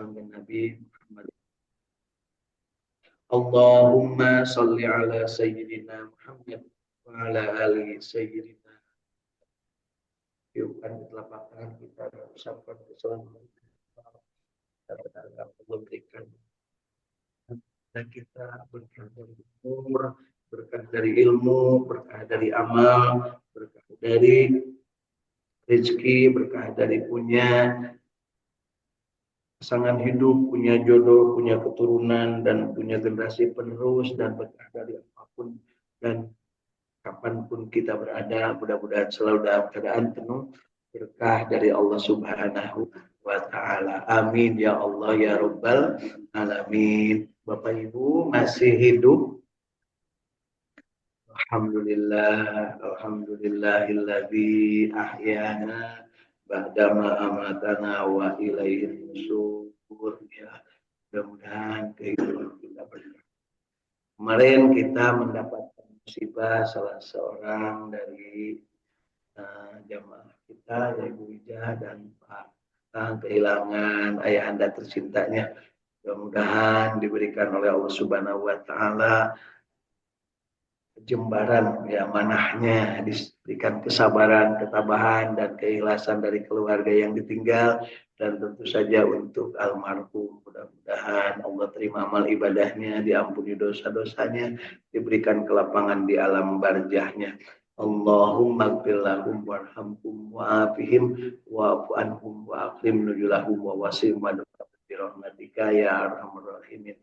sampai Nabi Muhammad. Allahumma salli ala sayyidina Muhammad wa ala ali sayyidina. Yuk kan telapak tangan kita ucapkan keselamatan. Allah berikan dan kita berkah dari umur, berkah dari ilmu, berkah dari amal, berkah dari rezeki, berkah dari punya pasangan hidup, punya jodoh, punya keturunan, dan punya generasi penerus, dan berkah dari apapun dan kapanpun kita berada, mudah-mudahan selalu dalam keadaan penuh berkah dari Allah Subhanahu wa Ta'ala. Amin ya Allah ya Rabbal Alamin. Bapak Ibu masih hidup? Alhamdulillah, alhamdulillahilladzi ahyana ba'dama amatana wa ilaihi nusyur. Ya, mudah-mudahan kehidupan kita berkah. Kemarin kita mendapatkan musibah salah seorang dari jamaah kita, Ibu Wijah dan Pak kehilangan ayahanda tercintanya. Mudah-mudahan diberikan oleh Allah Subhanahu wa Ta'ala jembaran ya manahnya, diberikan kesabaran, ketabahan dan keikhlasan dari keluarga yang ditinggal, dan tentu saja untuk almarhum mudah-mudahan Allah terima amal ibadahnya, diampuni dosa-dosanya, diberikan kelapangan di alam barzahnya. Allahumma ighfir lahum warhamhum wa'afihim wa'fu anhum wa aqim nuzulahum wa wasim wa bi rahmatika ya arhamar rahimin.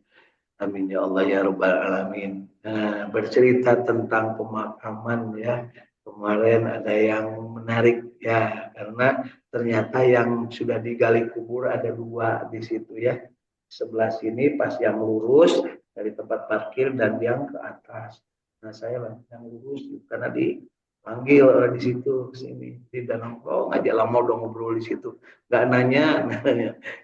Amin ya Allah ya Rabbal Alamin. Nah, bercerita tentang pemakaman ya. Kemarin ada yang menarik ya, karena ternyata yang sudah digali kubur ada dua di situ ya. Sebelah sini pas yang lurus dari tempat parkir dan yang ke atas. Nah, saya yang lurus karena dipanggil orang di situ ke sini. Di dalam aja lama udah ngobrol di situ. Gak nanya.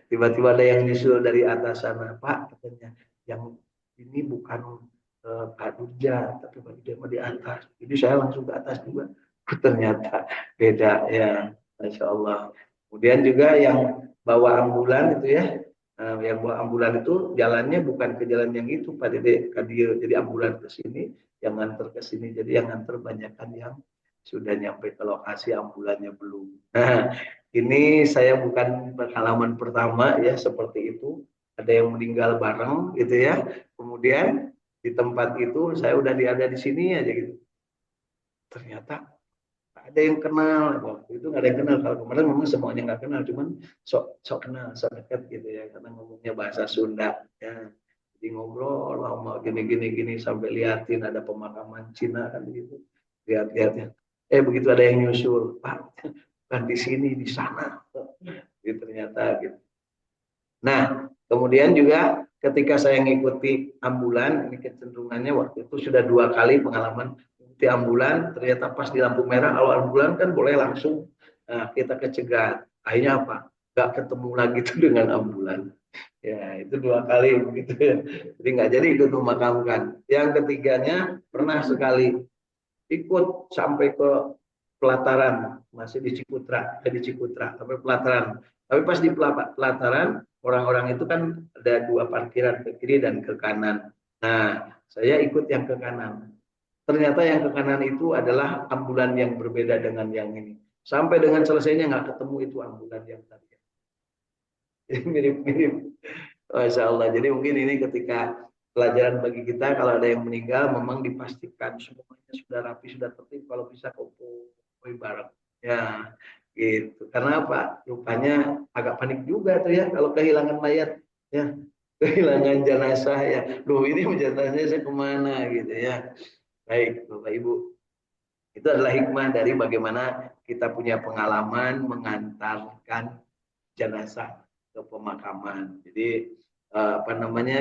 Tiba-tiba ada yang nyusul dari atas sana, Pak katanya. Yang ini bukan Kak Durja, tapi bagi dia di atas. Jadi saya langsung ke atas juga. Ternyata beda ya, Masya Allah. Kemudian juga yang bawa ambulan itu ya, yang bawa ambulan itu jalannya bukan ke jalan yang itu, Pak Dede. Jadi ambulan ke sini, yang nganter ke sini. Jadi yang nganter banyakkan yang sudah nyampe ke lokasi, ambulannya belum. Nah, ini saya bukan pengalaman pertama ya seperti itu. Ada yang meninggal bareng gitu ya. Kemudian di tempat itu saya udah ada di sini aja gitu. Ternyata ada yang kenal. Waktu itu nggak ada yang kenal. Kalau kemarin memang semuanya nggak kenal, cuman sok kenal, sok dekat gitu ya. Karena ngomongnya bahasa Sunda ya. Jadi ngobrol lama gini sampai liatin ada pemakaman Cina kan gitu. Lihat-lihatnya. Begitu ada yang nyusul, Pak, bukan di sini, di sana. Jadi ternyata gitu. Nah, kemudian juga ketika saya mengikuti ambulan, ini kecenderungannya waktu itu sudah 2 kali pengalaman mengikuti ambulan, ternyata pas di lampu merah, awal ambulan kan boleh langsung kita kecegat. Akhirnya apa? Gak ketemu lagi tuh dengan ambulan. Ya, itu 2 kali begitu. Jadi nggak jadi ikut memakamkan. Yang ketiganya pernah sekali ikut sampai ke pelataran, masih di Ciputra, sampai pelataran. Tapi pas di pelataran, orang-orang itu kan ada 2 parkiran, ke kiri dan ke kanan. Nah, saya ikut yang ke kanan. Ternyata yang ke kanan itu adalah ambulan yang berbeda dengan yang ini. Sampai dengan selesainya nggak ketemu itu ambulan yang tadi. Jadi mirip-mirip. Masya Allah. Jadi mungkin ini ketika pelajaran bagi kita, kalau ada yang meninggal memang dipastikan semuanya sudah rapi, sudah tertib, kalau bisa kumpul bareng. Ya, gitu. Karena apa? Rupanya agak panik juga tuh ya kalau kehilangan mayat, ya, kehilangan jenazah ya. Loh, ini jenazahnya saya kemana gitu ya. Baik, Bapak Ibu. Itu adalah hikmah dari bagaimana kita punya pengalaman mengantarkan jenazah ke pemakaman. Jadi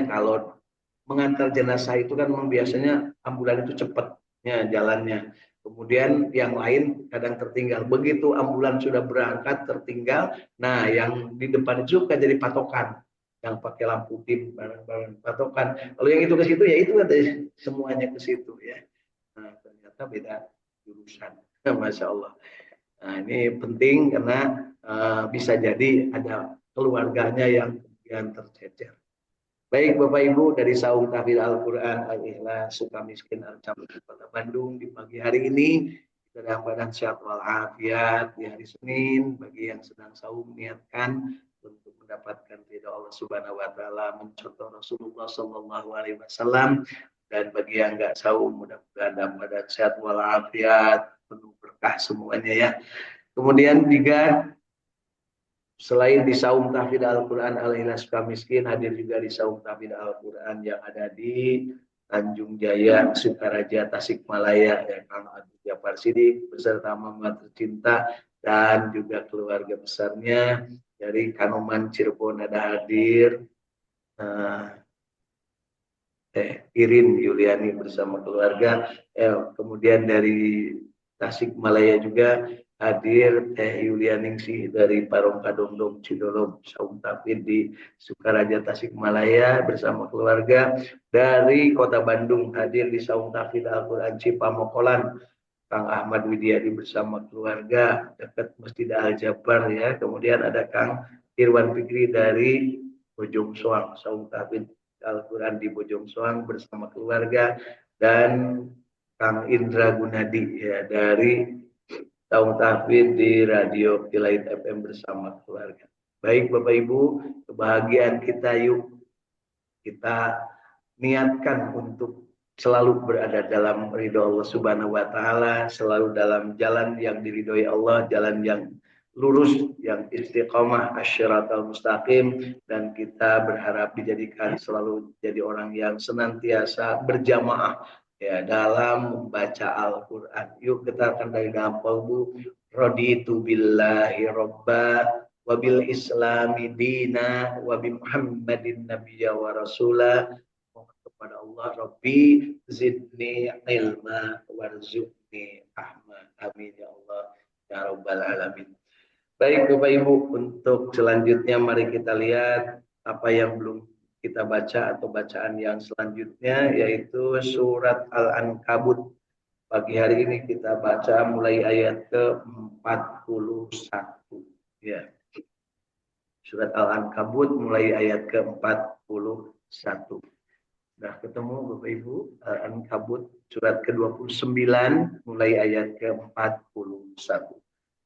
kalau mengantar jenazah itu kan memang biasanya ambulan itu cepatnya jalannya. Kemudian yang lain kadang tertinggal. Begitu ambulan sudah berangkat tertinggal, nah yang di depan itu kan jadi patokan. Yang pakai lampu dim, barang-barang patokan. Kalau yang itu ke situ ya itu ada semuanya ke situ ya. Nah, ternyata beda jurusan. Masya Allah. Nah, ini penting karena bisa jadi ada keluarganya yang yang tercecer. Baik Bapak Ibu dari Saung Tahfidz Al-Quran Al-Ikhlas Sukamiskin Al-Camp Kota Bandung di pagi hari ini kita dalam badan sehat walafiat di hari Senin. Bagi yang sedang saum niatkan untuk mendapatkan ridha Allah Subhanahu wa taala mencontoh Rasulullah sallallahu alaihi wasallam, dan bagi yang enggak saum mudah-mudahan dalam badan sehat walafiat penuh berkah semuanya ya. Kemudian juga selain di Saum Tahfidz Al-Quran Al-Ikhlas Sukamiskin, hadir juga di Saum Tahfidz Al-Quran yang ada di Tanjung Jaya, Sukaraja, Tasikmalaya, ya, Kang Agus Jafar Sidik beserta mama tercinta dan juga keluarga besarnya. Dari Kanoman Cirebon ada hadir Irin Yuliani bersama keluarga. Kemudian dari Tasikmalaya juga hadir Yulianingsih dari Parong Kadongdong Cidolom Saum Tahfidz di Sukaraja Tasikmalaya bersama keluarga. Dari Kota Bandung hadir di Saum Tahfidz Al-Quran Cipamokolan Kang Ahmad Widiadi bersama keluarga dekat Masjid Al-Jabar ya. Kemudian ada Kang Irwan Fikri dari Bojong Soang Saum Tahfidz Al-Quran di Bojong Soang bersama keluarga, dan Kang Indra Gunadi ya dari Saum Tahfidz di Radio Kilait FM bersama keluarga. Baik Bapak Ibu, kebahagiaan kita yuk kita niatkan untuk selalu berada dalam ridho Allah Subhanahu wa taala, selalu dalam jalan yang diridhoi Allah, jalan yang lurus, yang istiqomah asyiratal mustaqim, dan kita berharap dijadikan selalu jadi orang yang senantiasa berjamaah ya dalam membaca Al-Qur'an. Yuk kita akan dari dalam qalbu raditu billahi robba wa bil islami dina wa bi Muhammadin nabiyya wa rasula. Kepada Allah, Rabbi zidni ilma warzuqni ahmad. Amin ya Allah ya rabbal alamin. Baik Bapak Ibu, untuk selanjutnya mari kita lihat apa yang belum kita baca atau bacaan yang selanjutnya, yaitu surat Al-Ankabut. Pagi hari ini kita baca mulai ayat ke-41 ya. Surat Al-Ankabut mulai ayat ke-41. Sudah ketemu Bapak Ibu, Al-Ankabut surat ke-29 mulai ayat ke-41.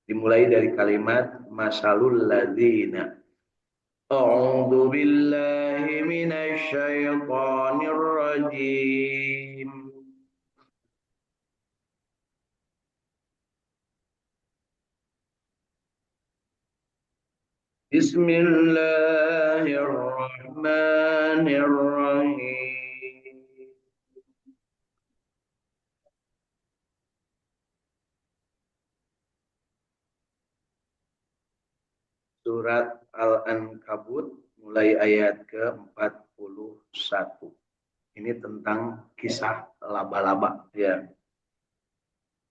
Dimulai dari kalimat masalul ladzina. A'udzu billahi minasy syaithanir rajim. Bismillahirrahmanirrahim. Surat Al-Ankabut mulai ayat ke-41. Ini tentang kisah laba-laba ya.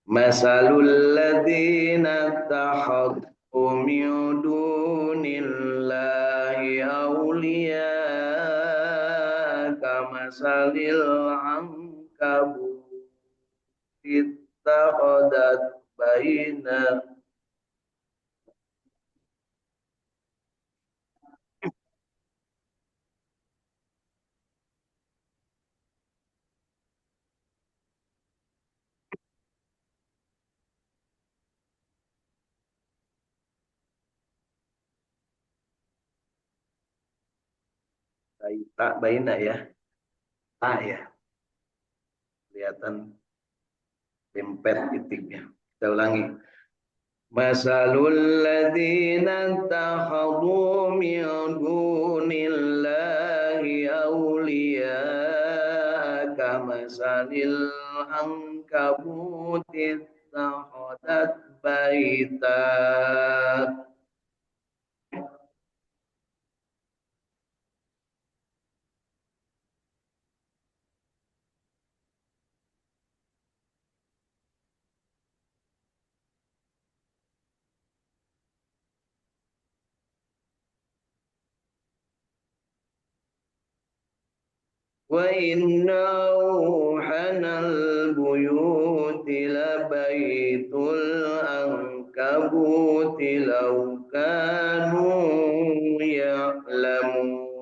Masalul ladzina takhadhu min dunillahi awliya kamasalil ankabut ittakhadhat baina tak baina ya. Tak ya. Kelihatan tempet titiknya. Kita ulangi. Masalul ladzina takhadhu min dunillahi awliya kamasalil ankabut ittakhadhat baita. Wa inna ruhanal buyuti labaitul ankabut law kanu ya'lamun.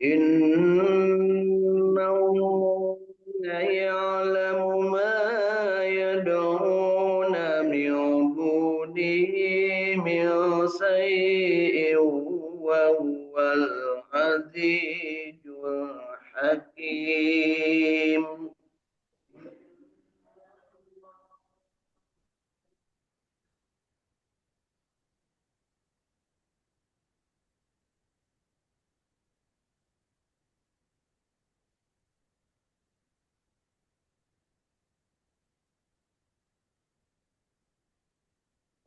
Inna Allah ya'lamu ma yad'una min dunihi min shay'in wa huwal azizul hakim.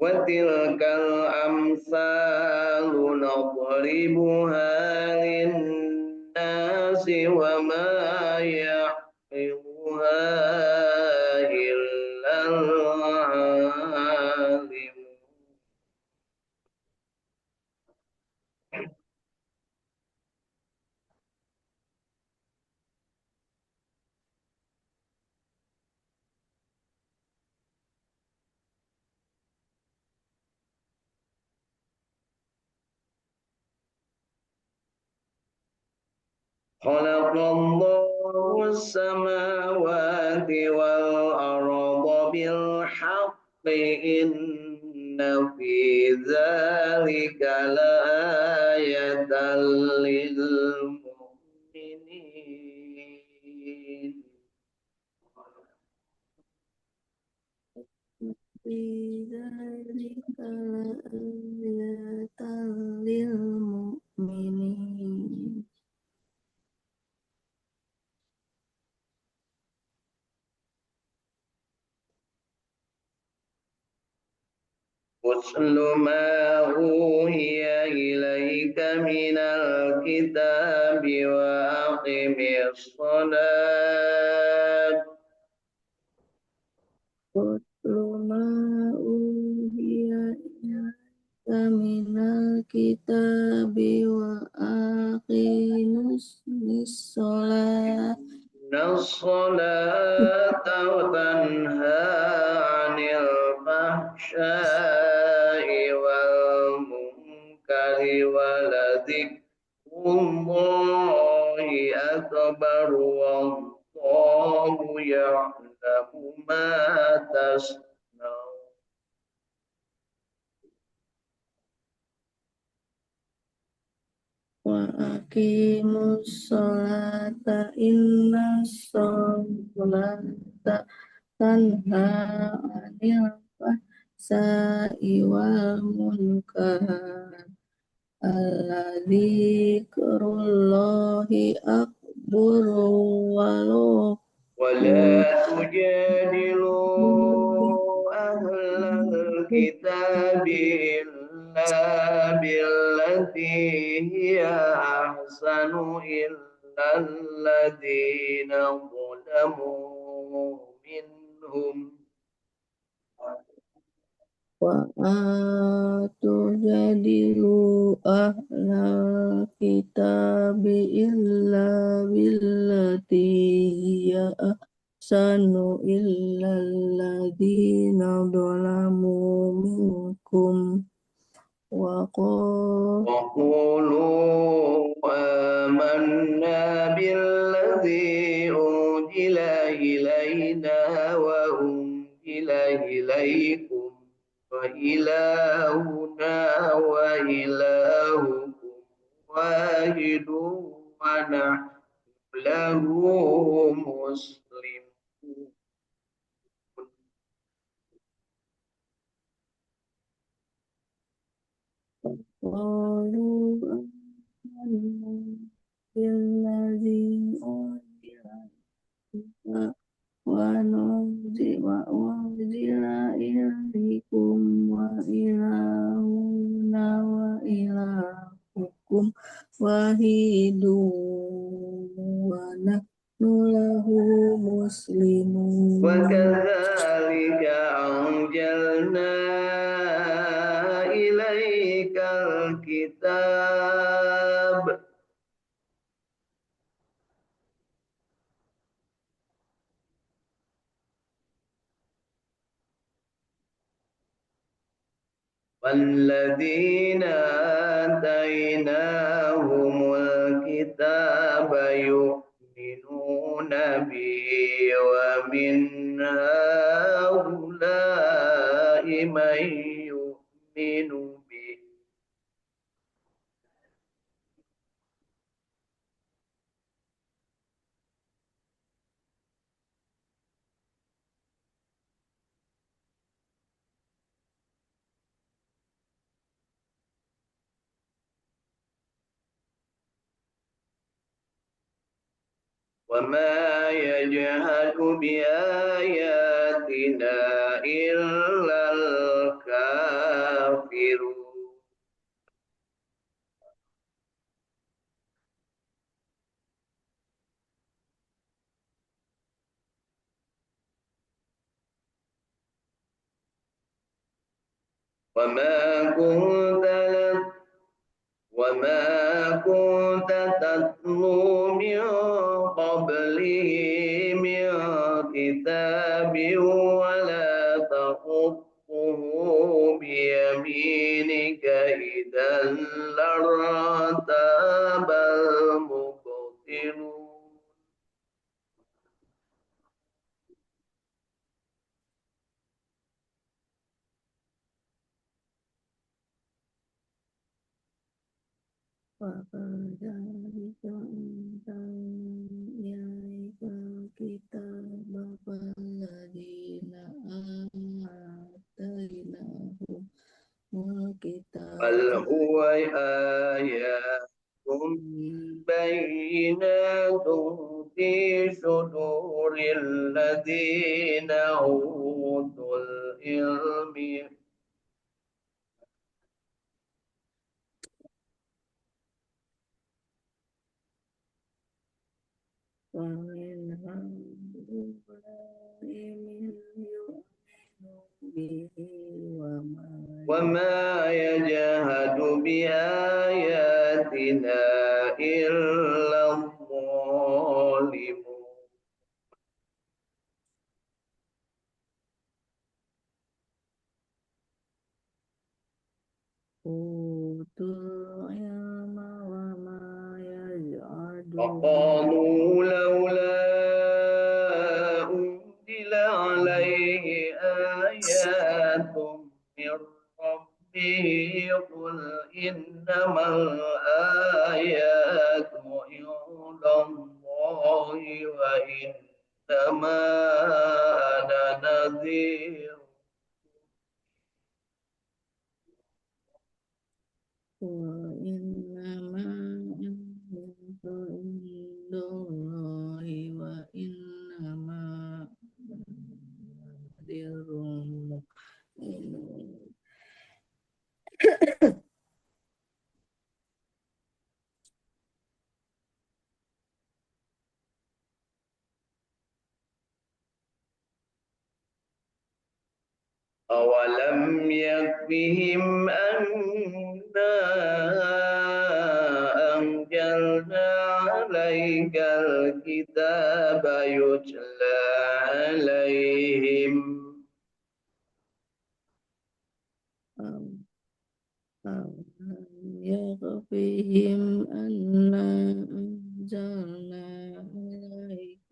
وتلك الأمثال نضربها للناس وما يعقلها إلا العالمون. خلق الله السماوات والأرض بالحق إن في ذلك لآية للمؤمنين. في ذلك لآية للمؤمنين. واتل ما أوحي إليك من الكتاب وأقم الصلاة واتل ما أوحي إليك من الكتاب وأقم الصلاة إن الصلاة تنهى عن الفحشاء والمنكر ولذكر الله أكبر والله يعلم ما تصنعون. وأقيموا الصلاة إن الصلاة تنهى عن الفحشاء والمنكر ذكر الله أكبر ولو ولا تجادلوا أهل الكتاب إلا بالتي هي أحسن إلا الذين ظلموا منهم وَأَتُجَادِلُوا أَهْلَ الْكِتَابِ إِلَّا بِالَّتِي هِيَ أَحْسَنُ إِلَّا الَّذِينَ ظَلَمُوا مِنكُمْ وقولوا آمنا بالذي أنزل إلينا وأنزل إليكم وإلهنا وإلهكم واحد ونحن له مسلمون. قالوا آمنا بالذي أنزل وأنزل إليكم وإلهنا وإلهكم واحد ونحن له مسلمون. وكذلك أنزلنا إليك الكتاب والذين آتيناهم الكتاب الكتاب يؤمنون به ومن هؤلاء من يؤمن به وما يجهد بآياتنا إلا الكافرون وما كنت وما كنت تتلو من قبله من كتاب ولا تخطه بيمينك إذا لارتاب المبطلون وكذلك أنزلنا إليك الكتاب فالذين آتيناهم بل الكتاب هو آيات بينات في صدور الذين أوتوا العلم ومن هؤلاء من يؤمن به وما يجهد بآياتنا إلا الظالمون أوتوا العلم وما يجعل وقالوا لولا أنزل عليه آيات من ربه قل إنما الآيات عند الله وإنما أنا نذير وإنما أنت عند الله وإنما نذير مؤمن أولم يكفهم أنا أنزلنا عليك الكتاب يتلى عليهم أولم يكفهم أنا أنزلنا عليك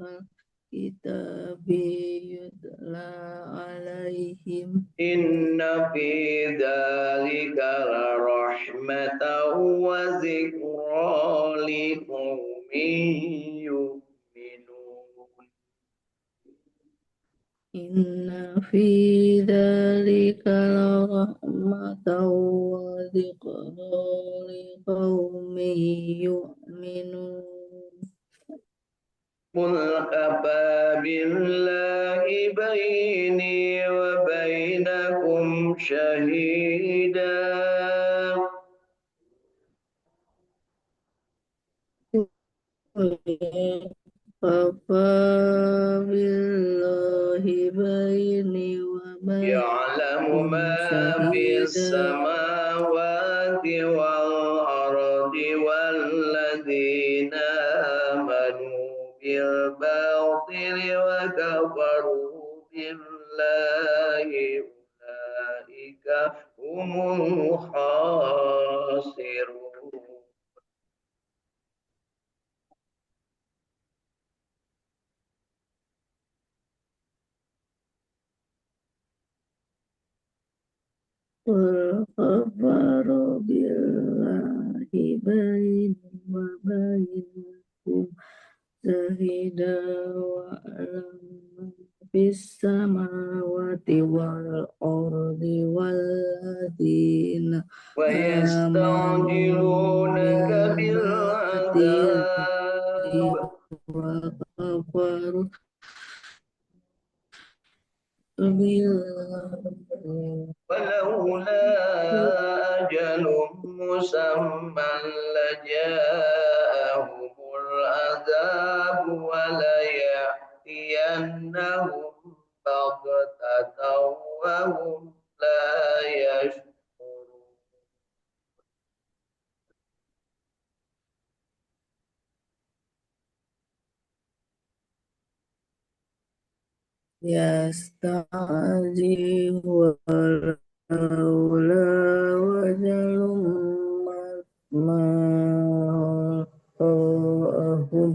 الكتاب يتلى عليهم إن في ذلك لرحمة وذكرى لقوم يؤمنون إن في ذلك لرحمة وذكرى لقوم يؤمنون قل كفى بالله بيني وبينكم شهيدا كفى بالله بيني يعلم وبينكم ما في شهيدا السماوات والأرض والذين آمنوا بالباطل وكفروا بالله أولئك هم الخاسرون والغفار بالله بين وبينكم شهيدا وأعلم من في السماوات والأرض والذين آمنوا ويستعجلونك بالباطل بالعذاب وكفروا بالله ولولا أجل مسمى لجاءهم العذاب وليأتينهم بغتة وهم لا يشعرون. يستعجل ولولا وجل ما جاءهم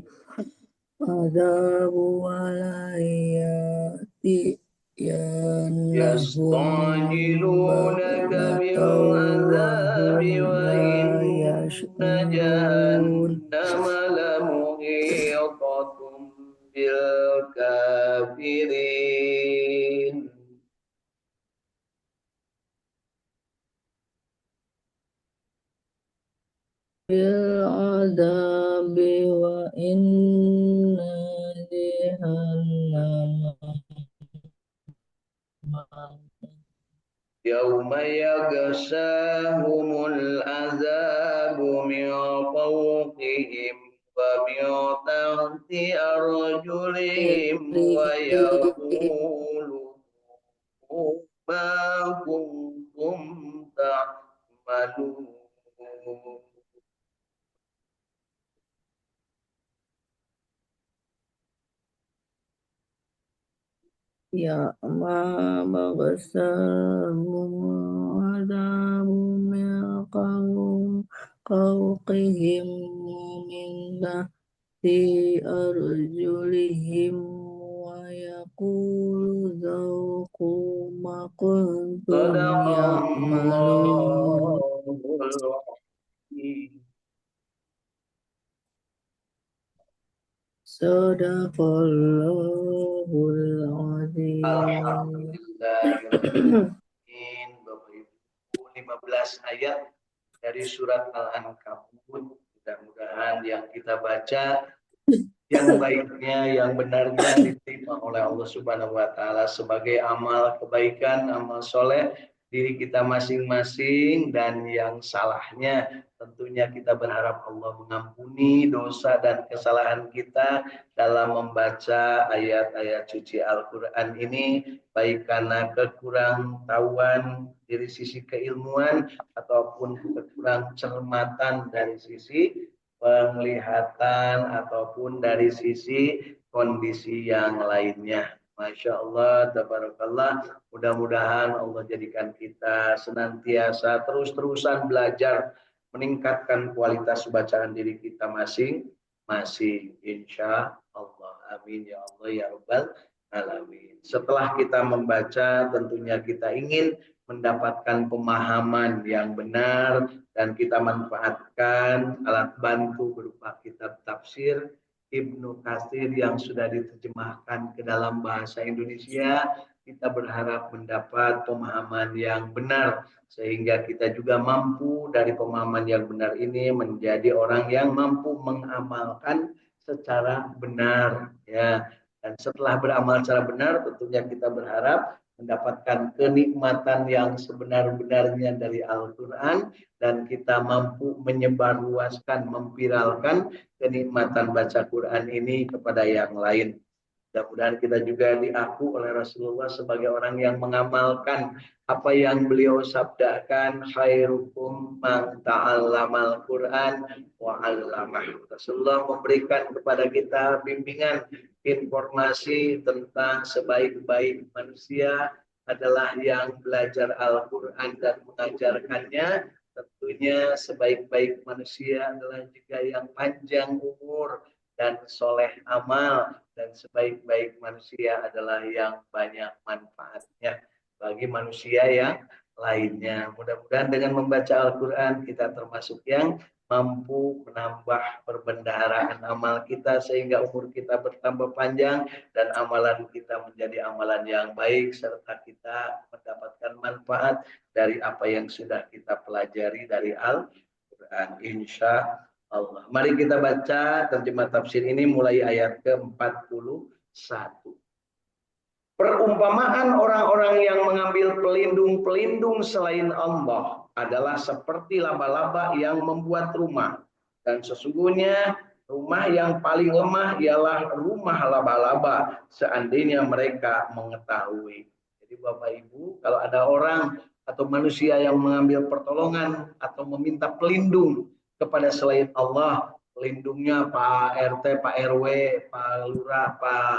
عذاب ولا يأتينهم يستعجلونك بغتة بالعذاب وهم لا وإن يشعرون جهنم لمحيطة بالكافرين. بالعذاب وإن جهنم يوم يغشاهم العذاب من فوقهم ومن تحت أرجلهم ويقول ما كنتم تعملون. يا ما بغسهم عذاب من فوقهم ومن تحت أرجلهم ويقول ذوقوا ما كنتم صدق يعملون الله العظيم. صدق الله العظيم. Alhamdulillahirrahmanirrahim. Bapak Ibu, 15 ayat dari surat Al-Ankabut. Mudah-mudahan yang kita baca, yang baiknya, yang benarnya diterima oleh Allah Subhanahu wa taala sebagai amal kebaikan, amal soleh diri kita masing-masing, dan yang salahnya tentunya kita berharap Allah mengampuni dosa dan kesalahan kita dalam membaca ayat-ayat suci Al-Qur'an ini, baik karena kekurang tahuan dari sisi keilmuan ataupun kekurang cermatan dari sisi penglihatan ataupun dari sisi kondisi yang lainnya. Masya Allah, tabarakallah. Mudah-mudahan Allah jadikan kita senantiasa terus-terusan belajar, meningkatkan kualitas bacaan diri kita masing-masing. Insya Allah. Amin ya Allah ya Rabbal Alamin. Setelah kita membaca, tentunya kita ingin mendapatkan pemahaman yang benar, dan kita manfaatkan alat bantu berupa kitab tafsir Ibnu Katsir yang sudah diterjemahkan ke dalam bahasa Indonesia. Kita berharap mendapat pemahaman yang benar, sehingga kita juga mampu dari pemahaman yang benar ini menjadi orang yang mampu mengamalkan secara benar, ya. Dan setelah beramal secara benar, tentunya kita berharap mendapatkan kenikmatan yang sebenar-benarnya dari Al-Quran, dan kita mampu menyebarluaskan, memviralkan kenikmatan baca Quran ini kepada yang lain. Mudah-mudahan kita juga diaku oleh Rasulullah sebagai orang yang mengamalkan apa yang beliau sabdakan, khairukum man ta'allamal Quran wa 'allamah. Rasulullah memberikan kepada kita bimbingan, informasi tentang sebaik-baik manusia adalah yang belajar Al-Quran dan mengajarkannya. Tentunya sebaik-baik manusia adalah juga yang panjang umur dan soleh amal, dan sebaik-baik manusia adalah yang banyak manfaatnya bagi manusia yang lainnya. Mudah-mudahan dengan membaca Al-Quran kita termasuk yang mampu menambah perbendaharaan amal kita sehingga umur kita bertambah panjang dan amalan kita menjadi amalan yang baik serta kita mendapatkan manfaat dari apa yang sudah kita pelajari dari Al-Quran. Insya Allah. Mari kita baca terjemah tafsir ini mulai ayat ke-41. Perumpamaan orang-orang yang mengambil pelindung-pelindung selain Allah adalah seperti laba-laba yang membuat rumah. Dan sesungguhnya rumah yang paling lemah ialah rumah laba-laba seandainya mereka mengetahui. Jadi Bapak Ibu, kalau ada orang atau manusia yang mengambil pertolongan atau meminta pelindung kepada selain Allah, pelindungnya Pak RT, Pak RW, Pak Lurah, Pak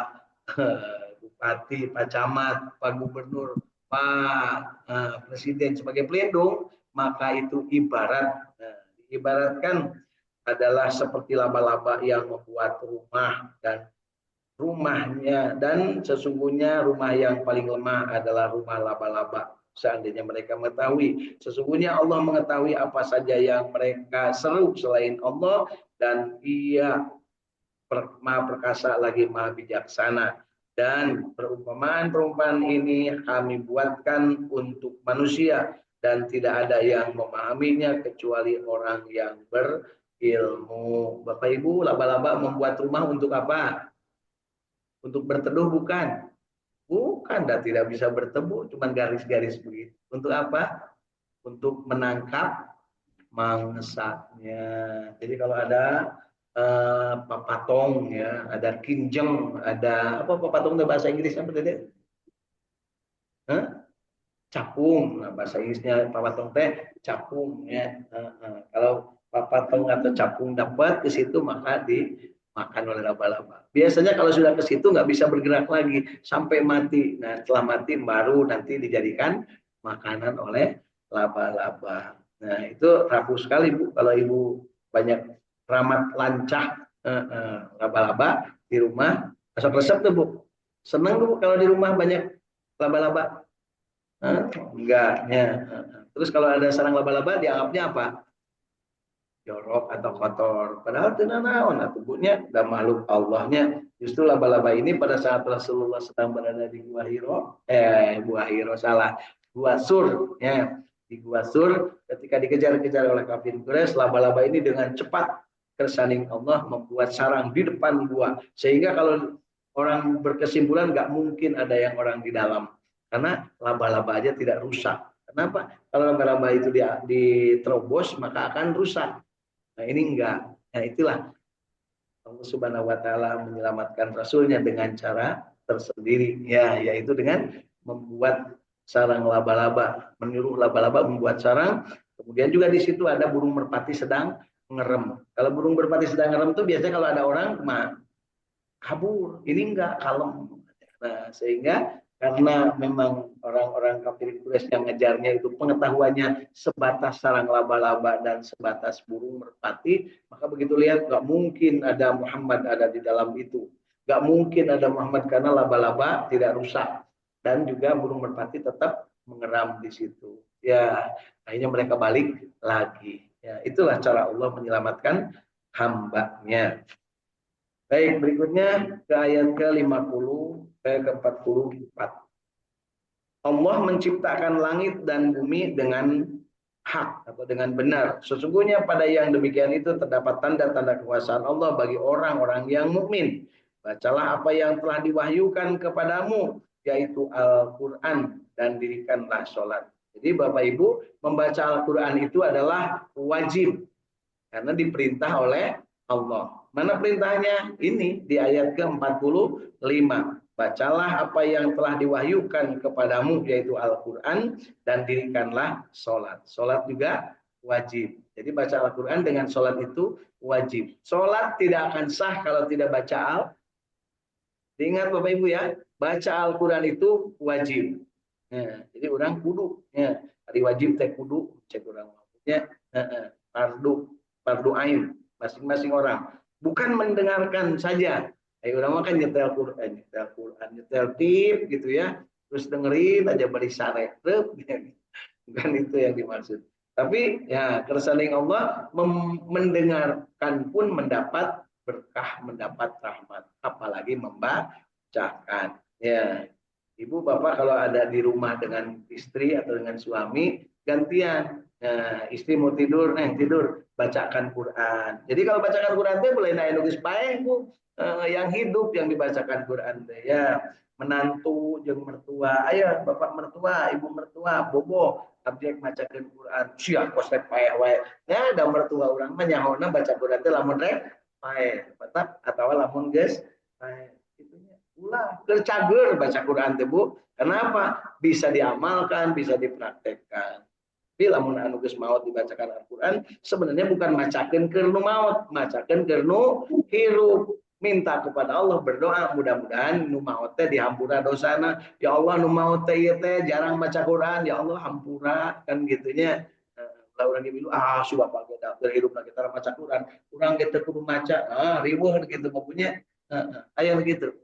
Bupati, Pak Camat, Pak Gubernur, Pak Presiden sebagai pelindung, maka itu diibaratkan adalah seperti laba-laba yang membuat rumah dan sesungguhnya rumah yang paling lemah adalah rumah laba-laba. Seandainya mereka mengetahui, sesungguhnya Allah mengetahui apa saja yang mereka seru selain Allah dan Ia Maha perkasa lagi Maha bijaksana. Dan perumpamaan-perumpamaan ini kami buatkan untuk manusia dan tidak ada yang memahaminya kecuali orang yang berilmu. Bapak Ibu, laba-laba membuat rumah untuk apa? Untuk berteduh bukan? Bukan, dan tidak bisa bertemu, cuma garis-garis begitu. Untuk apa? Untuk menangkap mangsanya. Jadi kalau ada papatong ya, ada kinjeng, ada apa papatong itu bahasa Inggris apa tadi? Capung. Nah, bahasa Inggrisnya papatong teh capung ya. Kalau papatong atau capung dapat ke situ maka dimakan oleh laba-laba. Biasanya kalau sudah ke situ nggak bisa bergerak lagi sampai mati. Nah, setelah mati baru nanti dijadikan makanan oleh laba-laba. Nah, itu rapuh sekali Bu kalau Ibu banyak ramat lancah laba-laba di rumah. Resep-resep tuh Bu. Senang Bu kalau di rumah banyak laba-laba. Enggak ya. Terus kalau ada sarang laba-laba dianggapnya apa? Jorok atau kotor. Padahal itu naon tubuhnya dan makhluk Allahnya. Justru laba-laba ini pada saat Rasulullah sedang berada di Gua Sur ya. Di Gua Sur ketika dikejar-kejar oleh kafir Quraisy, laba-laba ini dengan cepat kersanding Allah membuat sarang di depan gua. Sehingga kalau orang berkesimpulan nggak mungkin ada yang orang di dalam. Karena laba-laba aja tidak rusak. Kenapa? Kalau laba-laba itu diterobos maka akan rusak. Nah ini enggak. Nah itulah Allah Subhanahu wa taala menyelamatkan rasulnya dengan cara tersendiri ya, yaitu dengan membuat sarang laba-laba, menyuruh laba-laba membuat sarang. Kemudian juga di situ ada burung merpati sedang ngerem. Kalau burung merpati sedang ngerem itu biasanya kalau ada orang kabur. Ini enggak, kalem. Nah, sehingga karena memang orang-orang kafir Quraisy yang ngejarnya itu pengetahuannya sebatas sarang laba-laba dan sebatas burung merpati, maka begitu lihat nggak mungkin ada Muhammad ada di dalam itu, nggak mungkin ada Muhammad karena laba-laba tidak rusak dan juga burung merpati tetap mengeram di situ. Ya, akhirnya mereka balik lagi. Ya, itulah cara Allah menyelamatkan hambanya. Baik, berikutnya ke ayat ke-44. Allah menciptakan langit dan bumi dengan hak atau dengan benar. Sesungguhnya pada yang demikian itu terdapat tanda-tanda kekuasaan Allah bagi orang-orang yang mukmin. Bacalah apa yang telah diwahyukan kepadamu, yaitu Al-Quran, dan dirikanlah sholat. Jadi Bapak Ibu, membaca Al-Quran itu adalah wajib karena diperintah oleh Allah. Mana perintahnya? Ini di ayat ke-45. Bacalah apa yang telah diwahyukan kepadamu yaitu Al-Quran dan dirikanlah sholat. Sholat juga wajib. Jadi baca Al-Quran dengan sholat itu wajib. Sholat tidak akan sah kalau tidak baca Al-Quran. Ingat Bapak Ibu ya, baca Al-Quran itu wajib. Nah, jadi orang kudu. Ya, hari wajib teh kudu. Cek orang maksudnya fardu ain masing-masing orang. Bukan mendengarkan saja. Ayo orang kan nyetel Quran, nyetel tip gitu ya. Terus dengerin aja beri sare. Bukan itu yang dimaksud. Tapi ya kersane Allah mendengarkan pun mendapat berkah, mendapat rahmat, apalagi membacakan. Ya, ibu bapak kalau ada di rumah dengan istri atau dengan suami gantian. Nah, istri mau tidur, tidur, bacakan Quran. Jadi kalau bacakan Quran itu boleh naik nulis paeh bu, yang hidup yang dibacakan Quran ya menantu jeung mertua, ayo bapak mertua, ibu mertua, bobo abjek macakeun Quran sia kosek paeh wae nya da mertua urang mah nyahona baca Quran teh lamun rek paeh batak atawa lamun geus paeh itunya ulah keur cager baca Quran teh Bu. Kenapa? Bisa diamalkan, bisa dipraktekkan. Tapi lamun anu geus maot dibacakan Al-Qur'an sebenarnya bukan macakeun keur nu maot, macakeun keur nu hirup. Minta kepada Allah, berdoa mudah-mudahan nu maot teh dihampura dosana. Ya Allah nu maot teh ieu teh jarang baca Quran, ya Allah hampura kan gitunya. Laura dibilu sudah pakai dari hidup kita baca Quran, kurang kita kudu maca, riweuh gitu punya. Aya begitu.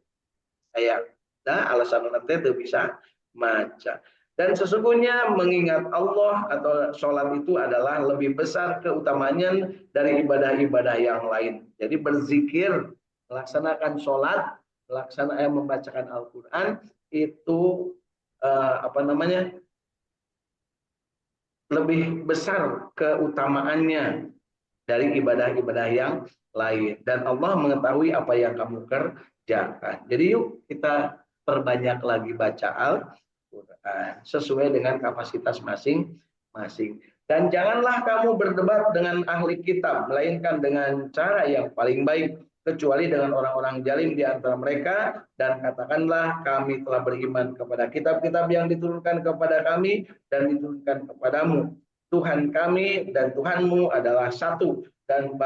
Aya. Nah, alasan nanti itu bisa maca. Dan sesungguhnya mengingat Allah atau sholat itu adalah lebih besar keutamanya dari ibadah-ibadah yang lain. Jadi berzikir, melaksanakan sholat, melaksanakan membacakan Al-Quran itu lebih besar keutamaannya dari ibadah-ibadah yang lain. Dan Allah mengetahui apa yang kamu kerjakan. Jadi yuk kita perbanyak lagi baca Al-Quran sesuai dengan kapasitas masing-masing. Dan janganlah kamu berdebat dengan ahli kitab, melainkan dengan cara yang paling baik, kecuali dengan orang-orang jalim di antara mereka, dan katakanlah kami telah beriman kepada kitab-kitab yang diturunkan kepada kami dan diturunkan kepadamu. Tuhan kami dan Tuhanmu adalah satu, dan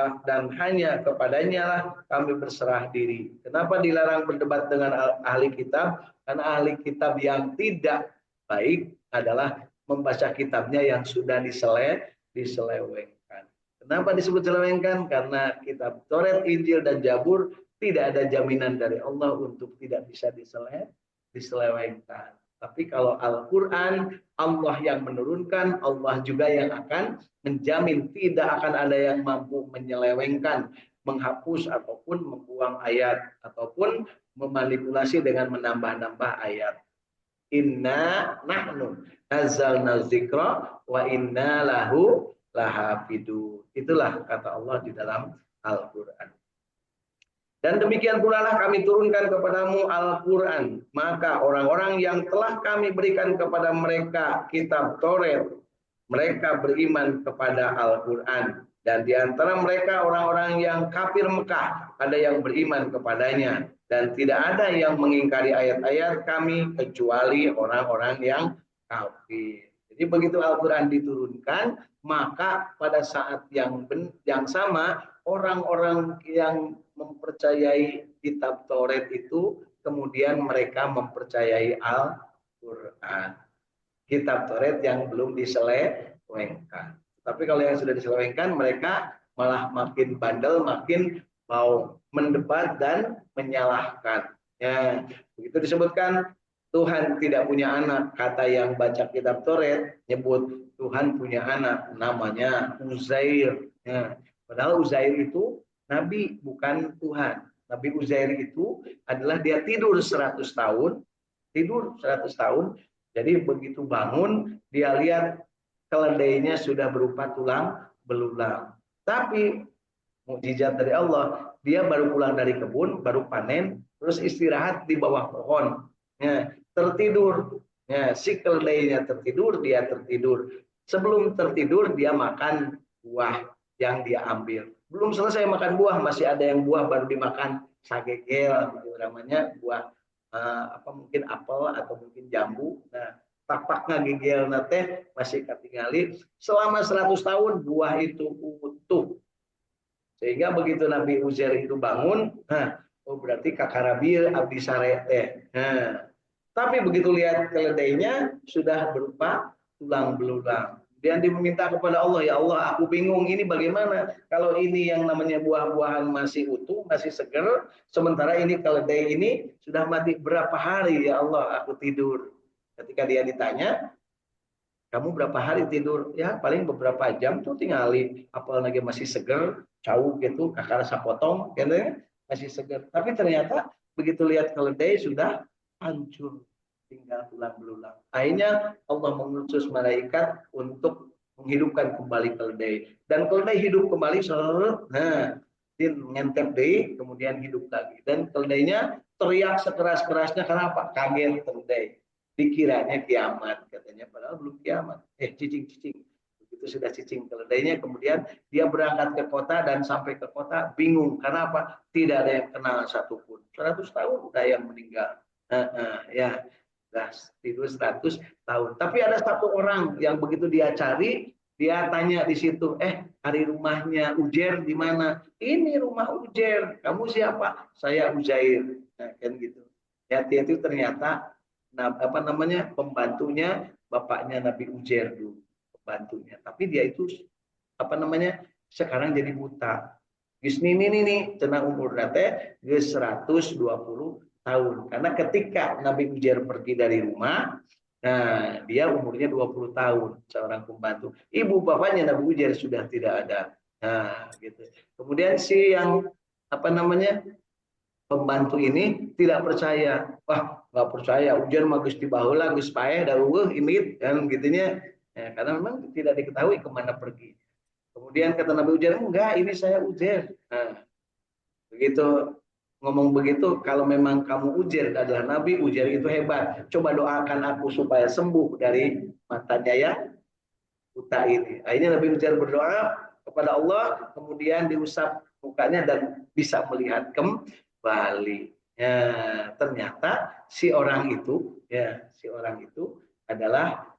hanya kepadanya lah kami berserah diri. Kenapa dilarang berdebat dengan ahli kitab? Karena ahli kitab yang tidak baik adalah membaca kitabnya yang sudah diselewengkan. Kenapa disebut selewengkan? Karena kitab Taurat, Injil, dan Zabur tidak ada jaminan dari Allah untuk tidak bisa diselewengkan. Tapi kalau Al-Quran, Allah yang menurunkan, Allah juga yang akan menjamin tidak akan ada yang mampu menyelewengkan, menghapus ataupun membuang ayat, ataupun memanipulasi dengan menambah-nambah ayat. Inna nahnu nazzalna dzikra wa inna lahu lahafidu. Itulah kata Allah di dalam Al-Quran. Dan demikian pula lah kami turunkan kepadamu Al-Quran. Maka orang-orang yang telah kami berikan kepada mereka kitab Taurat, mereka beriman kepada Al-Quran. Dan di antara mereka orang-orang yang kafir Mekah, ada yang beriman kepadanya. Dan tidak ada yang mengingkari ayat-ayat kami kecuali orang-orang yang kafir. Jadi begitu Al-Quran diturunkan, maka pada saat yang sama, orang-orang yang mempercayai kitab Taurat itu kemudian mereka mempercayai Al-Quran, kitab Taurat yang belum diselewengkan. Tapi kalau yang sudah diselewengkan mereka malah makin bandel, makin mau mendebat dan menyalahkan. Ya, begitu disebutkan Tuhan tidak punya anak, kata yang baca kitab Taurat nyebut Tuhan punya anak namanya Uzair. Ya, padahal Uzair itu Nabi bukan Tuhan. Nabi Uzair itu adalah dia tidur 100 tahun, jadi begitu bangun dia lihat keledainya sudah berupa tulang belulang. Tapi mukjizat dari Allah, dia baru pulang dari kebun, baru panen, terus istirahat di bawah pohon. Ya, tertidur. Ya, si keledainya tertidur, dia tertidur. Sebelum tertidur dia makan buah yang dia ambil. Belum selesai makan buah, masih ada yang buah baru dimakan sagegel, gitu namanya buah mungkin apel atau mungkin jambu. Nah, tapaknya gigel nate masih ketinggalan. Selama 100 tahun buah itu utuh. Sehingga begitu Nabi Uzair itu bangun, berarti kakarabil abdi sarete. Tapi begitu lihat keledainya sudah berupa tulang belulang. Dan diminta kepada Allah, ya Allah, aku bingung ini bagaimana kalau ini yang namanya buah-buahan masih utuh, masih segar, sementara ini keledai ini sudah mati berapa hari ya Allah aku tidur. Ketika dia ditanya, Kamu berapa hari tidur? Ya paling beberapa jam tuh tinggali. Apalagi masih seger, jauh gitu, kakak rasa potong, gitu ya, masih seger. Tapi ternyata begitu lihat keledai sudah hancur, tinggal tulang belulang. Akhirnya Allah mengutus malaikat untuk menghidupkan kembali keledai. Dan keledai hidup kembali, nah, dia ngentep deh, kemudian hidup lagi. Dan keledainya teriak sekeras-kerasnya karena apa? Kaget keledai, dikiranya kiamat katanya, padahal belum kiamat. Cicing-cicing, begitu sudah cicing keledainya, kemudian dia berangkat ke kota dan sampai ke kota bingung karena apa, tidak ada yang kenal satupun. 100 tahun udah yang meninggal, ya udah tidur 100 tahun. Tapi ada satu orang yang begitu dia cari, dia tanya di situ, hari rumahnya Ujer di mana? Ini rumah Ujer. Kamu siapa? Saya Uzair. Nah, kan gitu. Ya, itu ternyata apa namanya, pembantunya bapaknya Nabi Ujair dulu, pembantunya. Tapi dia itu apa namanya, sekarang jadi buta. Gus ini nih cenah umur nate geus 120 tahun. Karena ketika Nabi Ujair pergi dari rumah, nah dia umurnya 20 tahun, seorang pembantu. Ibu bapaknya Nabi Ujair sudah tidak ada. Nah, gitu. Kemudian si yang apa namanya, pembantu ini tidak percaya. Wah, nggak percaya. Ujian mah Gusti Baheula, Gus Paeh, dawuh ini kan gitunya. Ya, karena memang tidak diketahui kemana pergi. Kemudian kata Nabi Ujair, enggak, ini saya Ujair. Nah, begitu ngomong begitu, kalau memang kamu Ujair adalah Nabi, Ujair itu hebat. Coba doakan aku supaya sembuh dari matanya yang buta ini. Akhirnya Nabi Ujair berdoa kepada Allah, kemudian diusap mukanya dan bisa melihat kembali. Ya, ternyata si orang itu, adalah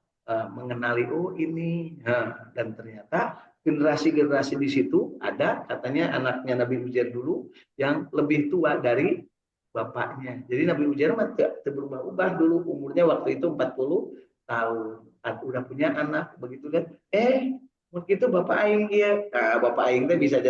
mengenali, oh ini, dan ternyata generasi-generasi di situ ada katanya anaknya Nabi Ujair dulu yang lebih tua dari bapaknya. Jadi Nabi Ujair mah tidak berubah-ubah dulu, umurnya waktu itu 40 tahun. Udah punya anak begitu kan. Begitu bapak aing, iya. Nah, bapak aing teh bisa jadi